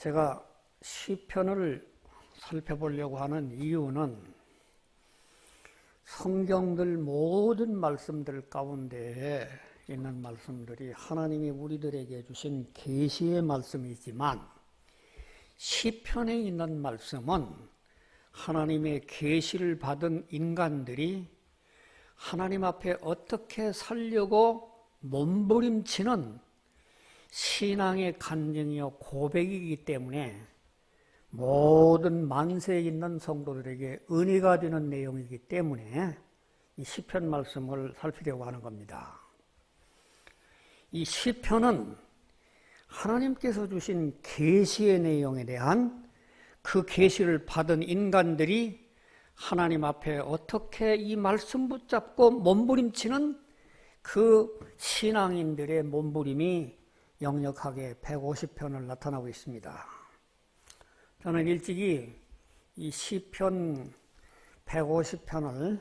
제가 시편을 살펴보려고 하는 이유는 성경들 모든 말씀들 가운데 있는 말씀들이 하나님이 우리들에게 주신 계시의 말씀이지만 시편에 있는 말씀은 하나님의 계시를 받은 인간들이 하나님 앞에 어떻게 살려고 몸부림치는 신앙의 간증이요 고백이기 때문에 모든 만세에 있는 성도들에게 은혜가 되는 내용이기 때문에 이 시편 말씀을 살피려고 하는 겁니다. 이 시편은 하나님께서 주신 계시의 내용에 대한 그 계시를 받은 인간들이 하나님 앞에 어떻게 이 말씀 붙잡고 몸부림치는 그 신앙인들의 몸부림이 역력하게 150편을 나타나고 있습니다. 저는 일찍이 이 시편 150편을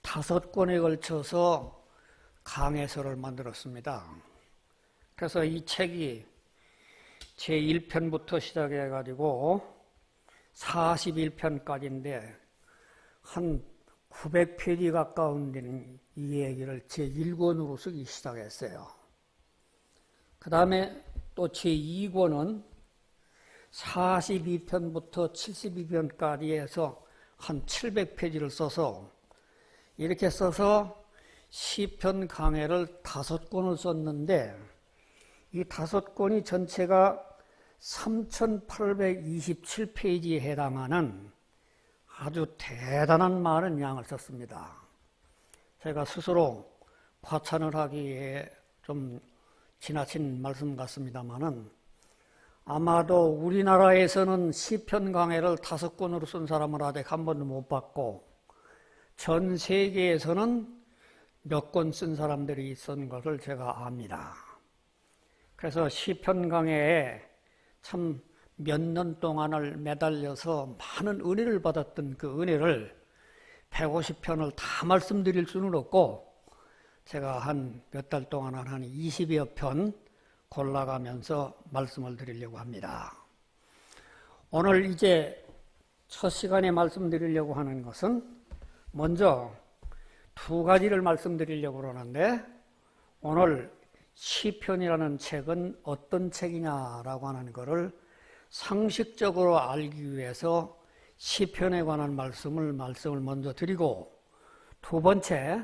5권에 걸쳐서 강해서를 만들었습니다. 그래서 이 책이 제1편부터 시작해가지고 41편까지인데 한 900페이지 가까운 데는 이 얘기를 제1권으로 쓰기 시작했어요. 그 다음에 또 제2권은 42편부터 72편까지 해서 한 700페이지를 써서 이렇게 써서 시편 강해를 5권을 썼는데 이 5권이 전체가 3827페이지에 해당하는 아주 대단한 많은 양을 썼습니다. 제가 스스로 과찬을 하기에 좀 지나친 말씀 같습니다만은 아마도 우리나라에서는 시편 강해를 5권으로 쓴 사람을 아직 한 번도 못 봤고 전 세계에서는 몇 권 쓴 사람들이 쓴 것을 제가 압니다. 그래서 시편 강해에 참 몇 년 동안을 매달려서 많은 은혜를 받았던 그 은혜를 150편을 다 말씀드릴 수는 없고 제가 한 몇 달 동안 한 20여 편 골라가면서 말씀을 드리려고 합니다. 오늘 이제 첫 시간에 말씀드리려고 하는 것은 먼저 2가지를 말씀드리려고 하는데 오늘 시편이라는 책은 어떤 책이냐라고 하는 것을 상식적으로 알기 위해서 시편에 관한 말씀을 먼저 드리고 두 번째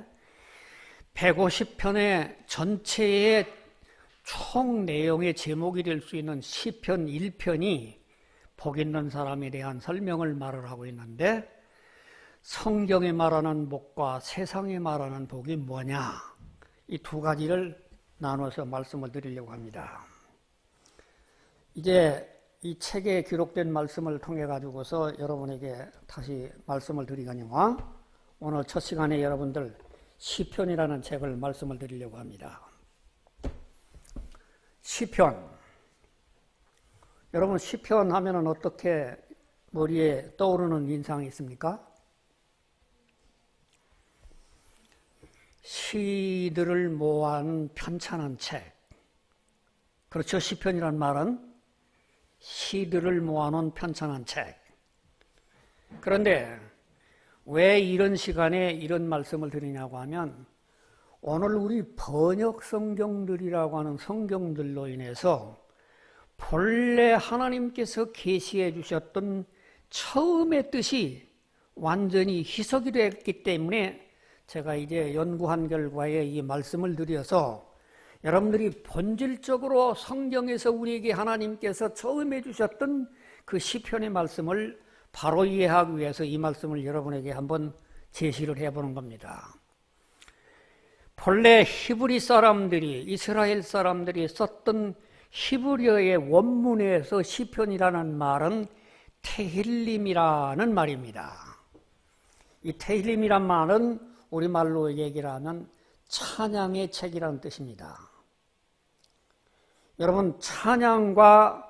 150편의 전체의 총 내용의 제목이 될 수 있는 시편 1편이 복 있는 사람에 대한 설명을 말을 하고 있는데 성경에 말하는 복과 세상에 말하는 복이 뭐냐 이 2가지를 나눠서 말씀을 드리려고 합니다. 이제 이 책에 기록된 말씀을 통해 가지고서 여러분에게 다시 말씀을 드리거니와 오늘 첫 시간에 여러분들 시편이라는 책을 말씀을 드리려고 합니다. 시편. 여러분 시편 하면은 어떻게 머리에 떠오르는 인상이 있습니까? 시들을 모아놓은 편찬한 책. 그렇죠. 시편이란 말은 시들을 모아놓은 편찬한 책. 그런데 왜 이런 시간에 이런 말씀을 드리냐고 하면 오늘 우리 번역 성경들이라고 하는 성경들로 인해서 본래 하나님께서 계시해 주셨던 처음의 뜻이 완전히 희석이 됐기 때문에 제가 이제 연구한 결과에 이 말씀을 드려서 여러분들이 본질적으로 성경에서 우리에게 하나님께서 처음 해주셨던 그 시편의 말씀을 바로 이해하기 위해서 이 말씀을 여러분에게 한번 제시를 해보는 겁니다. 본래 히브리 사람들이 이스라엘 사람들이 썼던 히브리어의 원문에서 시편이라는 말은 테힐림이라는 말입니다. 이 테힐림이란 말은 우리말로 얘기를 하면 찬양의 책이라는 뜻입니다. 여러분 찬양과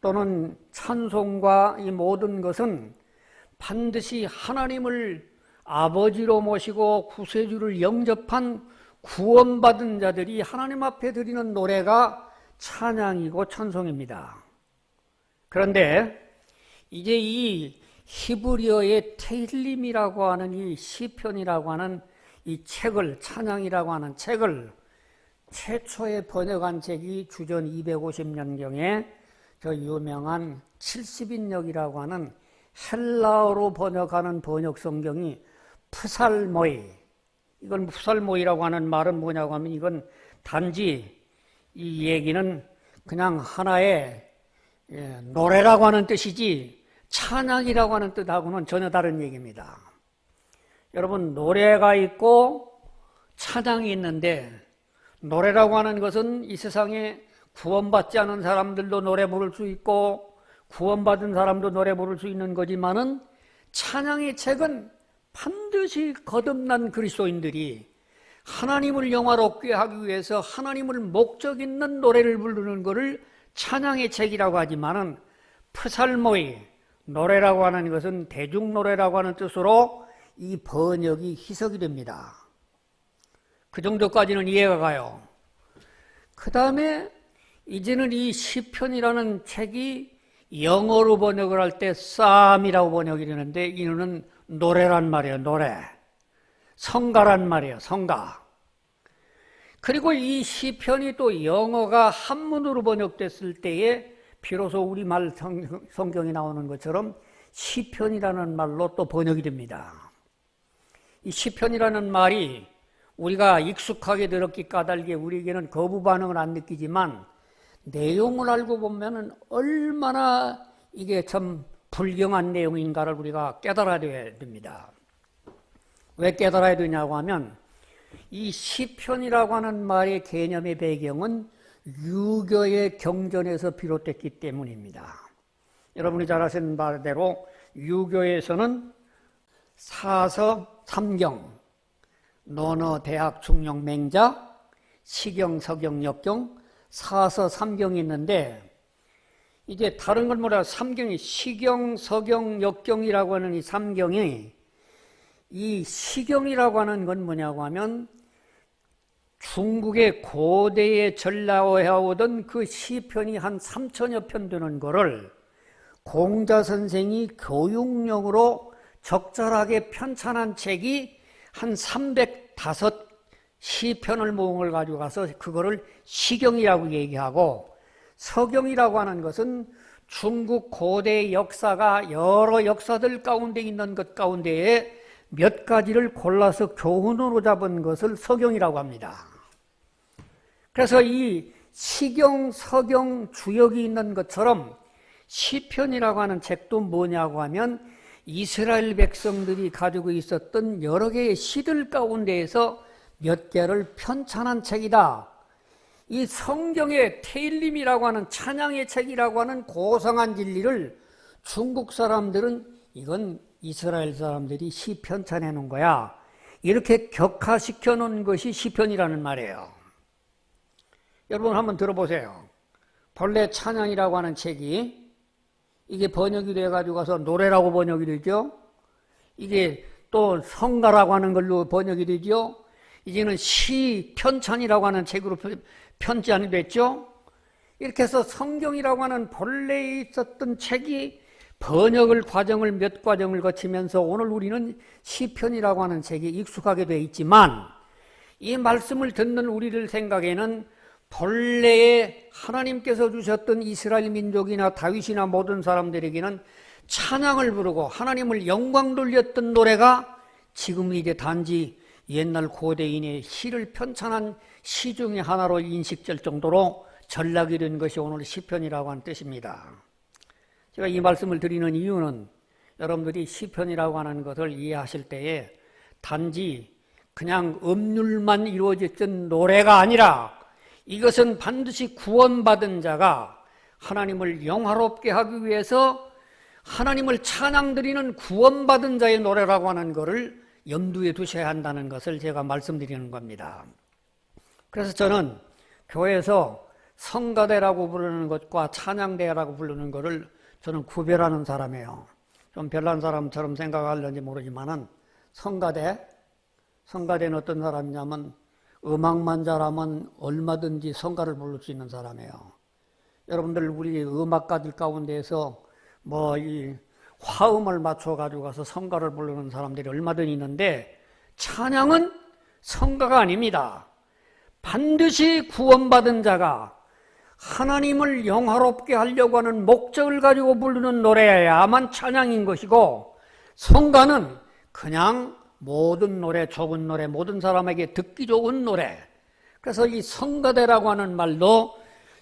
또는 찬송과 이 모든 것은 반드시 하나님을 아버지로 모시고 구세주를 영접한 구원받은 자들이 하나님 앞에 드리는 노래가 찬양이고 찬송입니다. 그런데 이제 이 히브리어의 테힐림이라고 하는 이 시편이라고 하는 이 책을, 찬양이라고 하는 책을 최초에 번역한 책이 주전 250년경에 저 유명한 70인역이라고 하는 헬라어로 번역하는 번역 성경이 프살모이. 이건 프살모이라고 하는 말은 뭐냐고 하면 이건 단지 이 얘기는 그냥 하나의 노래라고 하는 뜻이지 찬양이라고 하는 뜻하고는 전혀 다른 얘기입니다. 여러분, 노래가 있고 찬양이 있는데 노래라고 하는 것은 이 세상에 구원받지 않은 사람들도 노래 부를 수 있고 구원받은 사람도 노래 부를 수 있는 거지만은 찬양의 책은 반드시 거듭난 그리스도인들이 하나님을 영화롭게 하기 위해서 하나님을 목적 있는 노래를 부르는 것을 찬양의 책이라고 하지만은 프살모이, 노래라고 하는 것은 대중노래라고 하는 뜻으로 이 번역이 희석이 됩니다. 그 정도까지는 이해가 가요. 그 다음에 이제는 이 시편이라는 책이 영어로 번역을 할 때 쌈이라고 번역이 되는데 이는 노래란 말이에요. 노래. 성가란 말이에요. 성가. 그리고 이 시편이 또 영어가 한문으로 번역됐을 때에 비로소 우리말 성경이 나오는 것처럼 시편이라는 말로 또 번역이 됩니다. 이 시편이라는 말이 우리가 익숙하게 들었기 까닭에 우리에게는 거부 반응을 안 느끼지만 내용을 알고 보면은 얼마나 이게 참 불경한 내용인가를 우리가 깨달아야 됩니다. 왜 깨달아야 되냐고 하면 이 시편이라고 하는 말의 개념의 배경은 유교의 경전에서 비롯됐기 때문입니다. 여러분이 잘 아시는 바대로 유교에서는 사서, 삼경, 논어, 대학, 중용, 맹자, 시경, 서경, 역경, 사서, 삼경이 있는데 이제 다른 걸 뭐라 삼경이 시경, 서경, 역경이라고 하는 이 삼경이 이 시경이라고 하는 건 뭐냐고 하면 중국의 고대에 전라해오던 그 시편이 한 3천여 편 되는 거를 공자 선생이 교육용으로 적절하게 편찬한 책이 한 305 시편을 모은 걸 가지고 가서 그거를 시경이라고 얘기하고 서경이라고 하는 것은 중국 고대 역사가 여러 역사들 가운데 있는 것 가운데에 몇 가지를 골라서 교훈으로 잡은 것을 서경이라고 합니다. 그래서 이 시경, 서경 주역이 있는 것처럼 시편이라고 하는 책도 뭐냐고 하면 이스라엘 백성들이 가지고 있었던 여러 개의 시들 가운데에서 몇 개를 편찬한 책이다. 이 성경의 테일림이라고 하는 찬양의 책이라고 하는 고상한 진리를 중국 사람들은 이건 이스라엘 사람들이 시 편찬해 놓은 거야. 이렇게 격화시켜 놓은 것이 시편이라는 말이에요. 여러분 한번 들어보세요. 본래 찬양이라고 하는 책이 이게 번역이 돼가지고 가서 노래라고 번역이 되죠. 이게 또 성가라고 하는 걸로 번역이 되죠. 이제는 시 편찬이라고 하는 책으로 편찬이 됐죠. 이렇게 해서 성경이라고 하는 본래에 있었던 책이 번역을 과정을 몇 과정을 거치면서 오늘 우리는 시편이라고 하는 책이 익숙하게 되어 있지만 이 말씀을 듣는 우리들 생각에는 본래에 하나님께서 주셨던 이스라엘 민족이나 다윗이나 모든 사람들에게는 찬양을 부르고 하나님을 영광 돌렸던 노래가 지금 이제 단지 옛날 고대인의 시를 편찬한 시 중의 하나로 인식될 정도로 전락이 된 것이 오늘 시편이라고 하는 뜻입니다. 제가 이 말씀을 드리는 이유는 여러분들이 시편이라고 하는 것을 이해하실 때에 단지 그냥 음률만 이루어졌던 노래가 아니라 이것은 반드시 구원받은 자가 하나님을 영화롭게 하기 위해서 하나님을 찬양드리는 구원받은 자의 노래라고 하는 것을 염두에 두셔야 한다는 것을 제가 말씀드리는 겁니다. 그래서 저는 교회에서 성가대라고 부르는 것과 찬양대라고 부르는 것을 저는 구별하는 사람이에요. 좀 별난 사람처럼 생각하려는지 모르지만은 성가대는 어떤 사람이냐면 음악만 잘하면 얼마든지 성가를 부를 수 있는 사람이에요. 여러분들 우리 음악가들 가운데에서 뭐 이 화음을 맞춰 가지고 가서 성가를 부르는 사람들이 얼마든지 있는데 찬양은 성가가 아닙니다. 반드시 구원받은 자가 하나님을 영화롭게 하려고 하는 목적을 가지고 부르는 노래야만 찬양인 것이고, 성가는 그냥 모든 노래, 좋은 노래, 모든 사람에게 듣기 좋은 노래. 그래서 이 성가대라고 하는 말도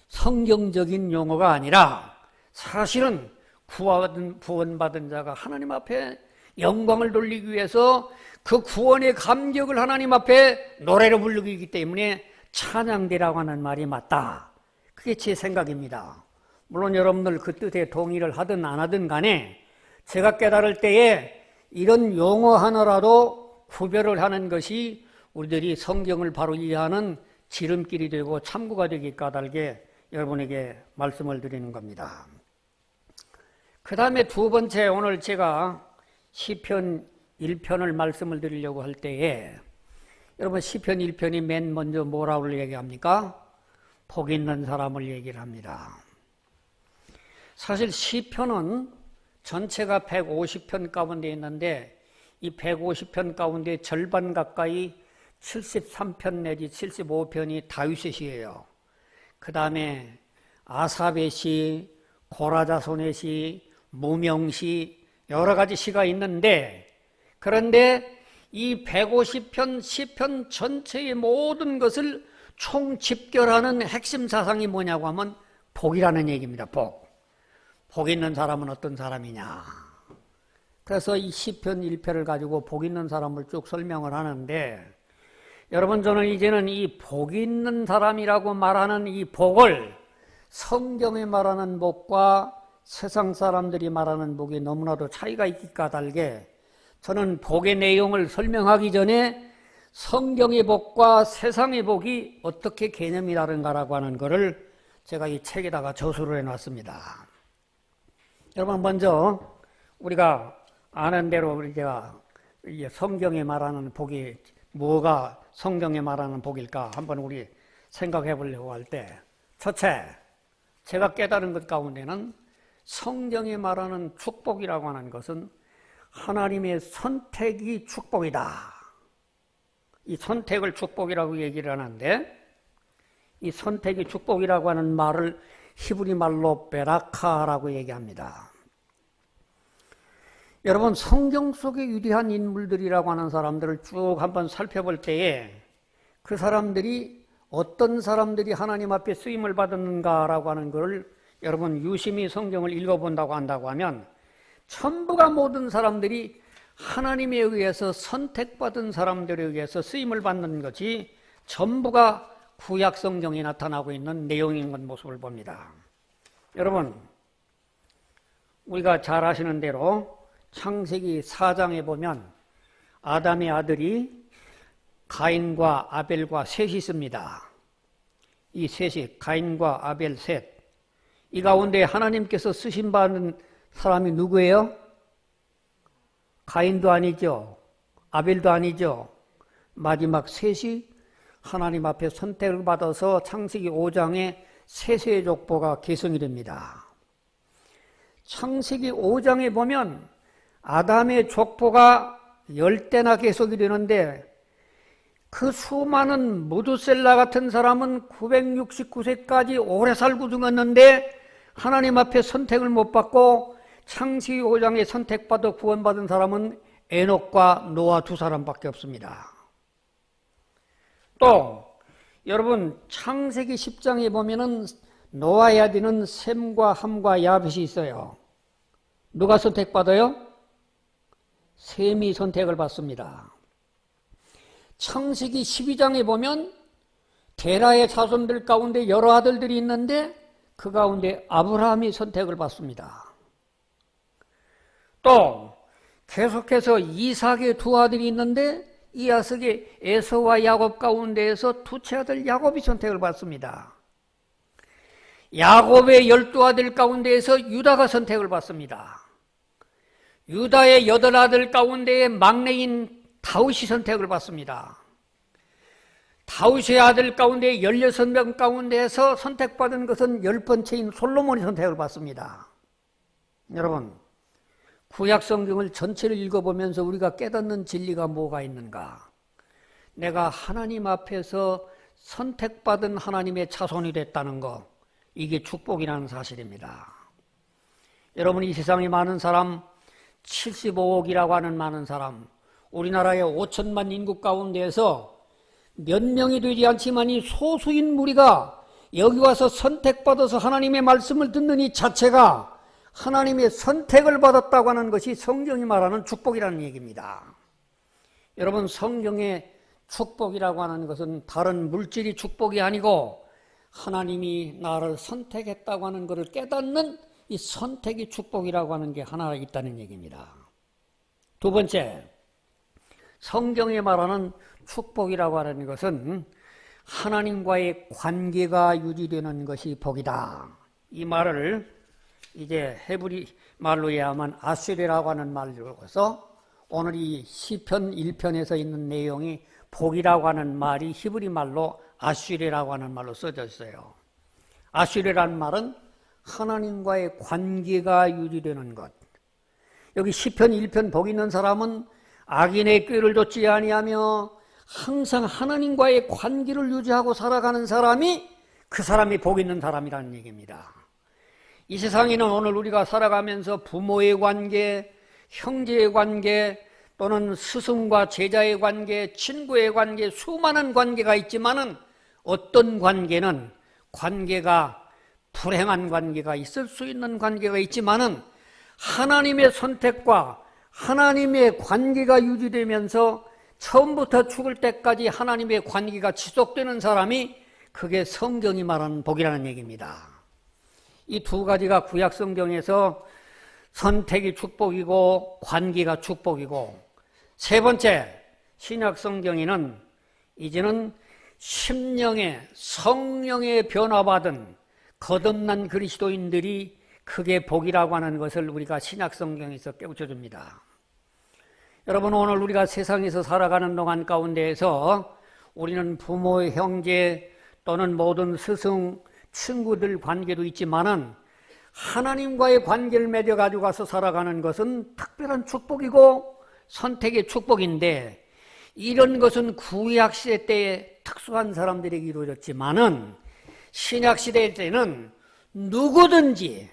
성경적인 용어가 아니라 사실은 구원받은 자가 하나님 앞에 영광을 돌리기 위해서 그 구원의 감격을 하나님 앞에 노래로 부르기 때문에 찬양대라고 하는 말이 맞다. 그게 제 생각입니다. 물론 여러분들 그 뜻에 동의를 하든 안 하든 간에 제가 깨달을 때에 이런 용어 하나라도 구별을 하는 것이 우리들이 성경을 바로 이해하는 지름길이 되고 참고가 되기 까닭에 여러분에게 말씀을 드리는 겁니다. 그 다음에 두 번째, 오늘 제가 시편 1편을 말씀을 드리려고 할 때에 여러분 시편 1편이 맨 먼저 뭐라고 얘기합니까? 복 있는 사람을 얘기를 합니다. 사실 시편은 전체가 150편 가운데 있는데 이 150편 가운데 절반 가까이 73편 내지 75편이 다윗의 시예요. 그 다음에 아삽의 시, 고라자손의 시, 무명시 여러 가지 시가 있는데, 그런데 이 150편 시편 전체의 모든 것을 총집결하는 핵심 사상이 뭐냐고 하면 복이라는 얘기입니다. 복 있는 사람은 어떤 사람이냐. 그래서 이 시편 1편을 가지고 복 있는 사람을 쭉 설명을 하는데, 여러분 저는 이제는 이 복 있는 사람이라고 말하는 이 복을 성경에 말하는 복과 세상 사람들이 말하는 복이 너무나도 차이가 있기 까닭에 저는 복의 내용을 설명하기 전에 성경의 복과 세상의 복이 어떻게 개념이 다른가라고 하는 것을 제가 이 책에다가 저술을 해놨습니다. 여러분 먼저 우리가 아는 대로 우리가 성경에 말하는 복이 뭐가 성경에 말하는 복일까 한번 우리 생각해 보려고 할 때, 첫째, 제가 깨달은 것 가운데는 성경에 말하는 축복이라고 하는 것은 하나님의 선택이 축복이다. 이 선택을 축복이라고 얘기를 하는데, 이 선택이 축복이라고 하는 말을 히브리 말로 베라카라고 얘기합니다. 여러분 성경 속에 위대한 인물들이라고 하는 사람들을 쭉 한번 살펴볼 때에 그 사람들이 어떤 사람들이 하나님 앞에 쓰임을 받았는가라고 하는 것을 여러분 유심히 성경을 읽어본다고 한다고 하면 전부가 모든 사람들이 하나님에 의해서 선택받은 사람들에 의해서 쓰임을 받는 것이 전부가 구약 성경에 나타나고 있는 내용인 것 모습을 봅니다. 여러분 우리가 잘 아시는 대로 창세기 4장에 보면 아담의 아들이 가인과 아벨과 셋이 있습니다. 이 셋이 가인과 아벨 셋, 이 가운데 하나님께서 쓰심받은 사람이 누구예요? 가인도 아니죠. 아벨도 아니죠. 마지막 셋이 하나님 앞에 선택을 받아서 창세기 5장에 셋의 족보가 계승이 됩니다. 창세기 5장에 보면 아담의 족보가 10대나 계속이 되는데 그 수많은 무두셀라 같은 사람은 969세까지 오래 살고 죽었는데 하나님 앞에 선택을 못 받고 창세기 5장에 선택받아 구원받은 사람은 에녹과 노아 두 사람밖에 없습니다. 또 여러분 창세기 10장에 보면은 노아의 아들은 셈과 함과 야벳이 있어요. 누가 선택받아요? 셈이 선택을 받습니다. 창세기 12장에 보면 데라의 자손들 가운데 여러 아들들이 있는데 그 가운데 아브라함이 선택을 받습니다. 또 계속해서 이삭의 두 아들이 있는데 이 이삭의 에서와 야곱 가운데에서 두째 아들 야곱이 선택을 받습니다. 야곱의 12아들 가운데에서 유다가 선택을 받습니다. 유다의 8아들 가운데에 막내인 다윗이 선택을 받습니다. 다윗의 아들 가운데 16명 가운데에서 선택받은 것은 10번째인 솔로몬이 선택을 받습니다. 여러분, 구약 성경을 전체를 읽어보면서 우리가 깨닫는 진리가 뭐가 있는가? 내가 하나님 앞에서 선택받은 하나님의 자손이 됐다는 것, 이게 축복이라는 사실입니다. 여러분, 이 세상에 많은 사람, 75억이라고 하는 많은 사람, 우리나라의 5천만 인구 가운데에서 몇 명이 되지 않지만 이 소수인 무리가 여기 와서 선택받아서 하나님의 말씀을 듣는 이 자체가 하나님의 선택을 받았다고 하는 것이 성경이 말하는 축복이라는 얘기입니다. 여러분, 성경의 축복이라고 하는 것은 다른 물질이 축복이 아니고 하나님이 나를 선택했다고 하는 것을 깨닫는 이 선택이 축복이라고 하는 게 하나 있다는 얘기입니다. 두 번째, 성경이 말하는 축복이라고 하는 것은 하나님과의 관계가 유지되는 것이 복이다. 이 말을 이제 헤브리 말로 해야만 아슈레라고 하는 말로서 오늘 이 시편 1편에서 있는 내용이 복이라고 하는 말이 히브리 말로 아슈레라고 하는 말로 써져 있어요. 아슈레라는 말은 하나님과의 관계가 유지되는 것. 여기 시편 1편 복 있는 사람은 악인의 꾀를 좇지 아니하며 항상 하나님과의 관계를 유지하고 살아가는 사람이 그 사람이 복 있는 사람이라는 얘기입니다. 이 세상에는 오늘 우리가 살아가면서 부모의 관계, 형제의 관계, 또는 스승과 제자의 관계, 친구의 관계, 수많은 관계가 있지만은 어떤 관계는 관계가 불행한 관계가 있을 수 있는 관계가 있지만은 하나님의 선택과 하나님의 관계가 유지되면서 처음부터 죽을 때까지 하나님의 관계가 지속되는 사람이 그게 성경이 말하는 복이라는 얘기입니다. 이 두 가지가 구약 성경에서 선택이 축복이고 관계가 축복이고, 세 번째 신약 성경에는 이제는 심령의 성령의 변화받은 거듭난 그리스도인들이 그게 복이라고 하는 것을 우리가 신약 성경에서 깨우쳐줍니다. 여러분, 오늘 우리가 세상에서 살아가는 동안 가운데에서 우리는 부모, 형제 또는 모든 스승, 친구들 관계도 있지만은 하나님과의 관계를 맺어가지고 가서 살아가는 것은 특별한 축복이고 선택의 축복인데, 이런 것은 구약시대 때에 특수한 사람들에게 이루어졌지만은 신약시대 때는 누구든지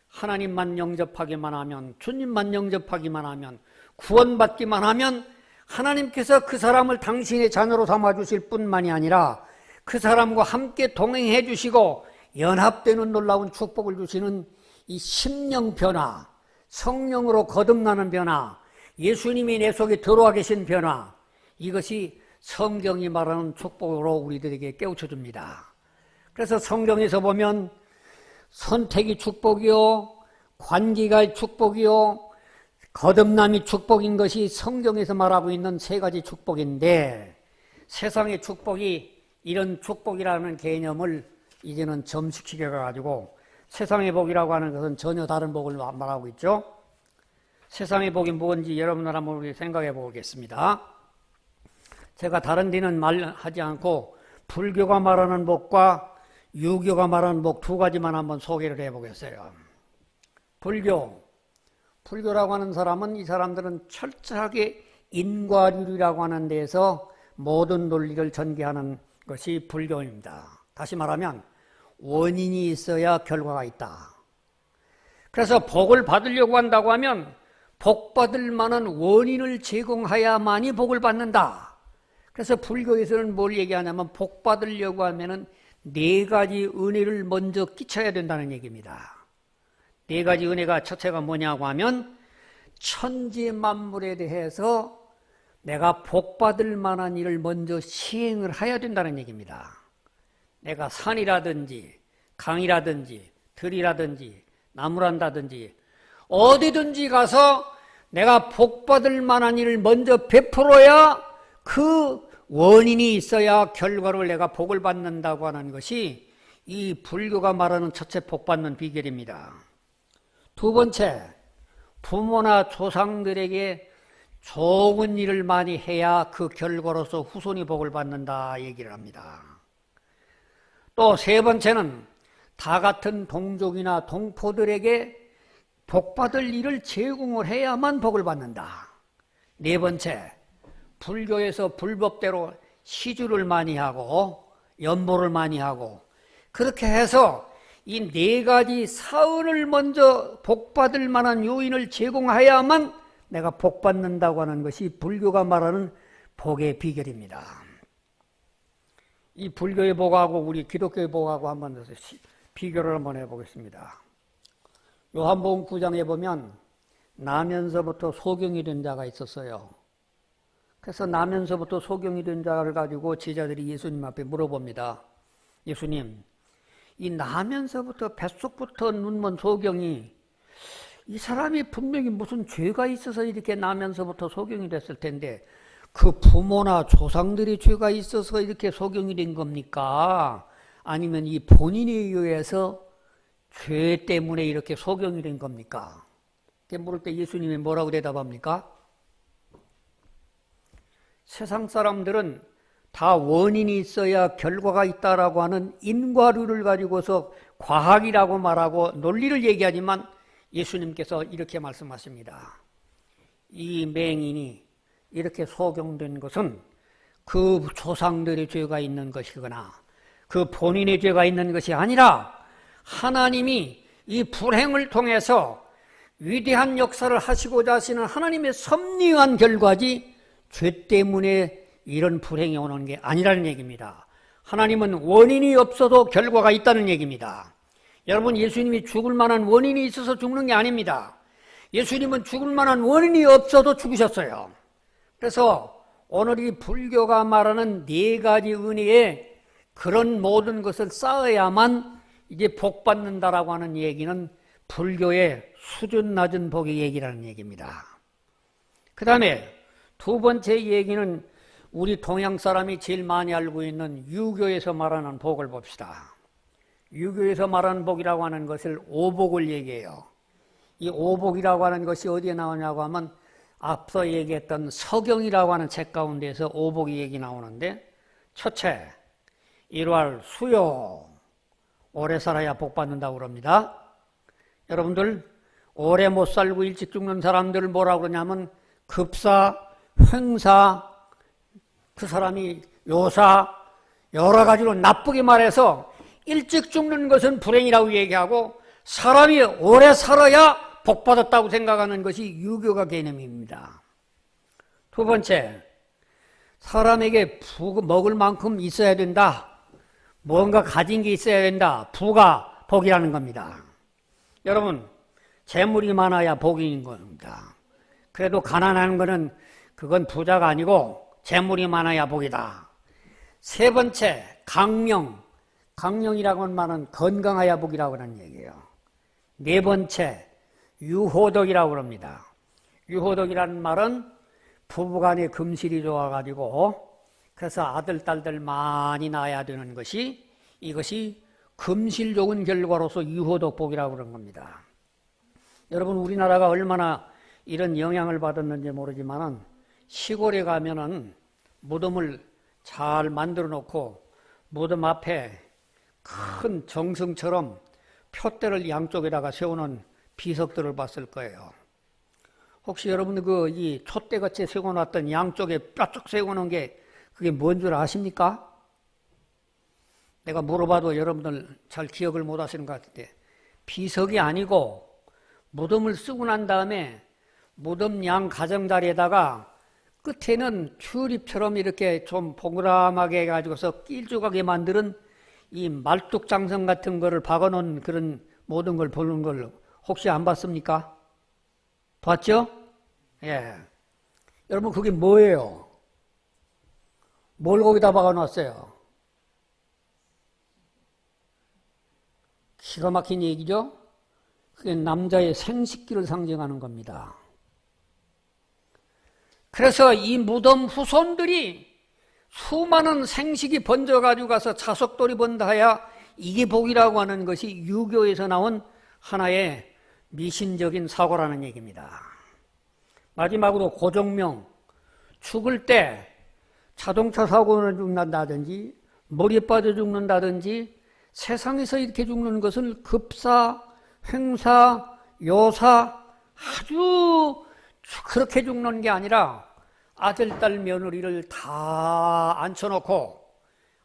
하나님만 영접하기만 하면, 주님만 영접하기만 하면, 구원받기만 하면 하나님께서 그 사람을 당신의 자녀로 삼아주실 뿐만이 아니라 그 사람과 함께 동행해 주시고 연합되는 놀라운 축복을 주시는 이 심령 변화, 성령으로 거듭나는 변화, 예수님이 내 속에 들어와 계신 변화, 이것이 성경이 말하는 축복으로 우리들에게 깨우쳐줍니다. 그래서 성경에서 보면 선택이 축복이요, 관계가 축복이요, 거듭남이 축복인 것이 성경에서 말하고 있는 세 가지 축복인데, 세상의 축복이 이런 축복이라는 개념을 이제는 점식시켜가지고 세상의 복이라고 하는 것은 전혀 다른 복을 말하고 있죠. 세상의 복이 뭔지 여러분 한번 우리 생각해 보겠습니다. 제가 다른 데는 말하지 않고 불교가 말하는 복과 유교가 말하는 복 두 가지만 한번 소개를 해보겠어요. 불교라고 하는 사람은, 이 사람들은 철저하게 인과륜이라고 하는 데에서 모든 논리를 전개하는 것이 불교입니다. 다시 말하면 원인이 있어야 결과가 있다. 그래서 복을 받으려고 한다고 하면 복 받을 만한 원인을 제공해야만이 복을 받는다. 그래서 불교에서는 뭘 얘기하냐면 복 받으려고 하면은 네 가지 은혜를 먼저 끼쳐야 된다는 얘기입니다. 네 가지 은혜가 첫째가 뭐냐고 하면 천지 만물에 대해서 내가 복 받을 만한 일을 먼저 시행을 해야 된다는 얘기입니다. 내가 산이라든지 강이라든지 들이라든지 나무란다든지 어디든지 가서 내가 복 받을 만한 일을 먼저 베풀어야 그 원인이 있어야 결과를 내가 복을 받는다고 하는 것이 이 불교가 말하는 첫째 복 받는 비결입니다. 두 번째, 부모나 조상들에게 좋은 일을 많이 해야 그 결과로서 후손이 복을 받는다 얘기를 합니다. 또 세 번째는 다 같은 동족이나 동포들에게 복받을 일을 제공을 해야만 복을 받는다. 네 번째, 불교에서 불법대로 시주를 많이 하고 연보를 많이 하고 그렇게 해서 이 네 가지 사언을 먼저 복받을 만한 요인을 제공해야만 내가 복받는다고 하는 것이 불교가 말하는 복의 비결입니다. 이 불교의 복하고 우리 기독교의 복하고 한번 비교를 한번 해보겠습니다. 요한복음 9장에 보면 나면서부터 소경이 된 자가 있었어요. 그래서 나면서부터 소경이 된 자를 가지고 제자들이 예수님 앞에 물어봅니다. 예수님, 이 나면서부터 뱃속부터 눈먼 소경이 이 사람이 분명히 무슨 죄가 있어서 이렇게 나면서부터 소경이 됐을 텐데 그 부모나 조상들이 죄가 있어서 이렇게 소경이 된 겁니까? 아니면 이 본인에 의해서 죄 때문에 이렇게 소경이 된 겁니까? 이렇게 물을 때 예수님이 뭐라고 대답합니까? 세상 사람들은 다 원인이 있어야 결과가 있다라고 하는 인과론을 가지고서 과학이라고 말하고 논리를 얘기하지만 예수님께서 이렇게 말씀하십니다. 이 맹인이 이렇게 소경된 것은 그 조상들의 죄가 있는 것이거나 그 본인의 죄가 있는 것이 아니라 하나님이 이 불행을 통해서 위대한 역사를 하시고자 하시는 하나님의 섭리한 결과지 죄 때문에 이런 불행이 오는 게 아니라는 얘기입니다. 하나님은 원인이 없어도 결과가 있다는 얘기입니다. 여러분, 예수님이 죽을 만한 원인이 있어서 죽는 게 아닙니다. 예수님은 죽을 만한 원인이 없어도 죽으셨어요. 그래서 오늘 이 불교가 말하는 네 가지 은혜에 그런 모든 것을 쌓아야만 이제 복 받는다라고 하는 얘기는 불교의 수준 낮은 복의 얘기라는 얘기입니다. 그 다음에 두 번째 얘기는 우리 동양 사람이 제일 많이 알고 있는 유교에서 말하는 복을 봅시다. 유교에서 말하는 복이라고 하는 것을 오복을 얘기해요. 이 오복이라고 하는 것이 어디에 나오냐고 하면 앞서 얘기했던 서경이라고 하는 책 가운데서 오복이 얘기 나오는데 첫째, 일활 수요. 오래 살아야 복 받는다고 그럽니다. 여러분들 오래 못 살고 일찍 죽는 사람들을 뭐라고 그러냐면 급사, 횡사, 그 사람이 요사 여러 가지로 나쁘게 말해서 일찍 죽는 것은 불행이라고 얘기하고 사람이 오래 살아야 복 받았다고 생각하는 것이 유교가 개념입니다. 두 번째, 사람에게 먹을 만큼 있어야 된다. 뭔가 가진 게 있어야 된다. 부가 복이라는 겁니다. 여러분, 재물이 많아야 복인 겁니다. 그래도 가난한 거는 그건 부자가 아니고 재물이 많아야 복이다. 세 번째, 강령. 강령이라고 하는 말은 건강해야 복이라고 하는 얘기예요. 네 번째, 유호덕이라고 합니다. 유호덕이라는 말은 부부간의 금실이 좋아가지고 그래서 아들, 딸들 많이 낳아야 되는 것이 이것이 금실 좋은 결과로서 유호덕 복이라고 그런 겁니다. 여러분, 우리나라가 얼마나 이런 영향을 받았는지 모르지만은 시골에 가면은 무덤을 잘 만들어 놓고 무덤 앞에 큰 정승처럼 표대를 양쪽에다가 세우는 비석들을 봤을 거예요. 혹시 여러분 이 촛대같이 세워놨던 양쪽에 뾰족 세워놓은 게 그게 뭔 줄 아십니까? 내가 물어봐도 여러분들 잘 기억을 못 하시는 것 같은데 비석이 아니고 무덤을 쓰고 난 다음에 무덤 양 가정다리에다가 끝에는 튤립처럼 이렇게 좀 봉그람하게 해가지고서 길쭉하게 만드는 이 말뚝장성 같은 거를 박아놓은 그런 모든 걸 보는 걸 혹시 안 봤습니까? 봤죠? 예. 여러분, 그게 뭐예요? 뭘 거기다 박아놨어요? 기가 막힌 얘기죠? 그게 남자의 생식기를 상징하는 겁니다. 그래서 이 무덤 후손들이 수많은 생식이 번져가지고 가서 자석돌이 번다야 이게 복이라고 하는 것이 유교에서 나온 하나의 미신적인 사고라는 얘기입니다. 마지막으로 고종명, 죽을 때 자동차 사고로 죽는다든지 머리에 빠져 죽는다든지 세상에서 이렇게 죽는 것은 급사, 횡사, 요사 아주 그렇게 죽는 게 아니라 아들, 딸, 며느리를 다 앉혀놓고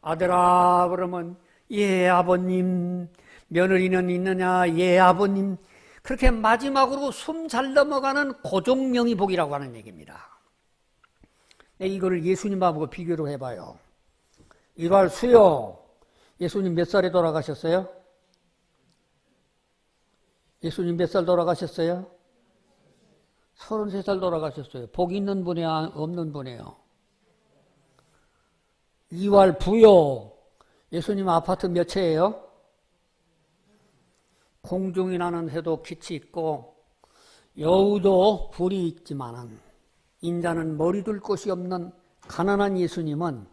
아들아 그러면 예 아버님, 며느리는 있느냐 예 아버님, 그렇게 마지막으로 숨 잘 넘어가는 고종명이 복이라고 하는 얘기입니다. 이거를 예수님하고 비교를 해봐요. 1월 수요, 예수님 몇 살에 돌아가셨어요? 예수님 몇 살 돌아가셨어요? 33살 돌아가셨어요. 복 있는 분이야, 없는 분이에요? 2월 부요, 예수님 아파트 몇 채예요? 공중이 나는 해도 빛이 있고 여우도 굴이 있지만은 인자는 머리 둘 곳이 없는 가난한 예수님은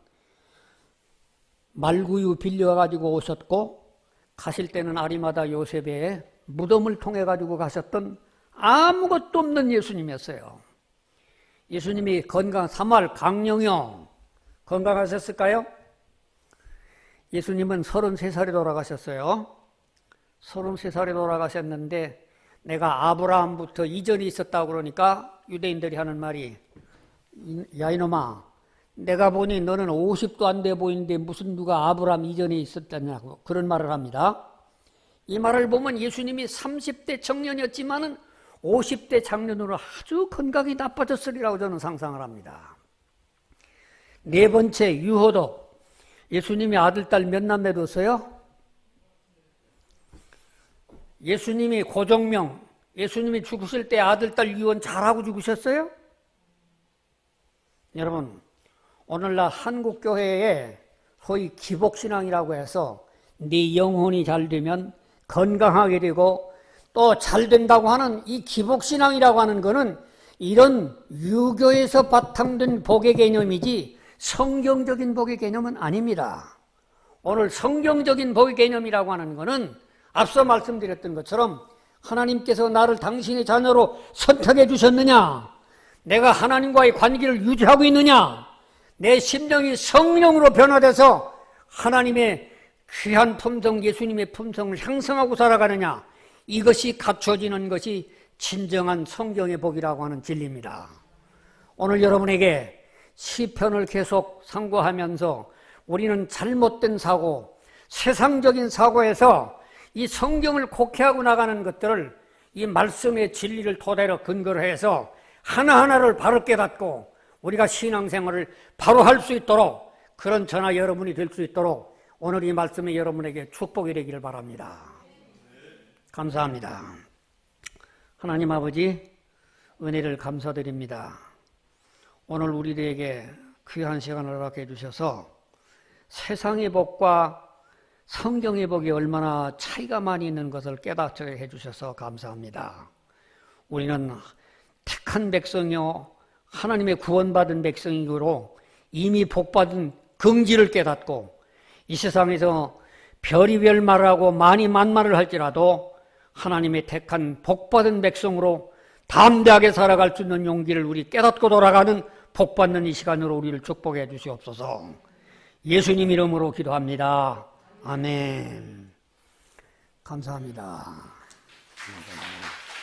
말구유 빌려가지고 오셨고 가실 때는 아리마다 요셉의 무덤을 통해 가지고 가셨던 아무것도 없는 예수님이었어요. 예수님이 건강 3월 강령형 건강하셨을까요? 예수님은 33살에 돌아가셨어요. 33살에 돌아가셨는데 내가 아브라함부터 이전이 있었다고 그러니까 유대인들이 하는 말이 야 이놈아 내가 보니 너는 50도 안 돼 보이는데 무슨 누가 아브라함 이전에 있었다냐고 그런 말을 합니다. 이 말을 보면 예수님이 30대 청년이었지만은 50대 장년으로 아주 건강이 나빠졌으리라고 저는 상상을 합니다. 네 번째 유호도 예수님이 아들, 딸 몇 남매 뒀어요? 예수님이 고종명, 예수님이 죽으실 때 아들, 딸 유언 잘하고 죽으셨어요? 여러분, 오늘날 한국교회에 소위 기복신앙이라고 해서 네 영혼이 잘 되면 건강하게 되고 또 잘 된다고 하는 이 기복신앙이라고 하는 것은 이런 유교에서 바탕된 복의 개념이지 성경적인 복의 개념은 아닙니다. 오늘 성경적인 복의 개념이라고 하는 것은 앞서 말씀드렸던 것처럼 하나님께서 나를 당신의 자녀로 선택해 주셨느냐? 내가 하나님과의 관계를 유지하고 있느냐? 내 심령이 성령으로 변화돼서 하나님의 귀한 품성, 예수님의 품성을 향상하고 살아가느냐? 이것이 갖춰지는 것이 진정한 성경의 복이라고 하는 진리입니다. 오늘 여러분에게 시편을 계속 상고하면서 우리는 잘못된 사고, 세상적인 사고에서 이 성경을 곡해하고 나가는 것들을 이 말씀의 진리를 토대로 근거로 해서 하나하나를 바로 깨닫고 우리가 신앙생활을 바로 할 수 있도록 그런 저나 여러분이 될 수 있도록 오늘 이 말씀이 여러분에게 축복이 되기를 바랍니다. 감사합니다. 하나님 아버지 은혜를 감사드립니다. 오늘 우리들에게 귀한 시간을 허락해 주셔서 세상의 복과 성경의 복이 얼마나 차이가 많이 있는 것을 깨닫게 해주셔서 감사합니다. 우리는 택한 백성이요 하나님의 구원받은 백성이므로 이미 복받은 긍지를 깨닫고 이 세상에서 별의별 말을 하고 많이 만말을 할지라도 하나님의 택한 복받은 백성으로 담대하게 살아갈 수 있는 용기를 우리 깨닫고 돌아가는 복받는 이 시간으로 우리를 축복해 주시옵소서. 예수님 이름으로 기도합니다. 아멘. 감사합니다.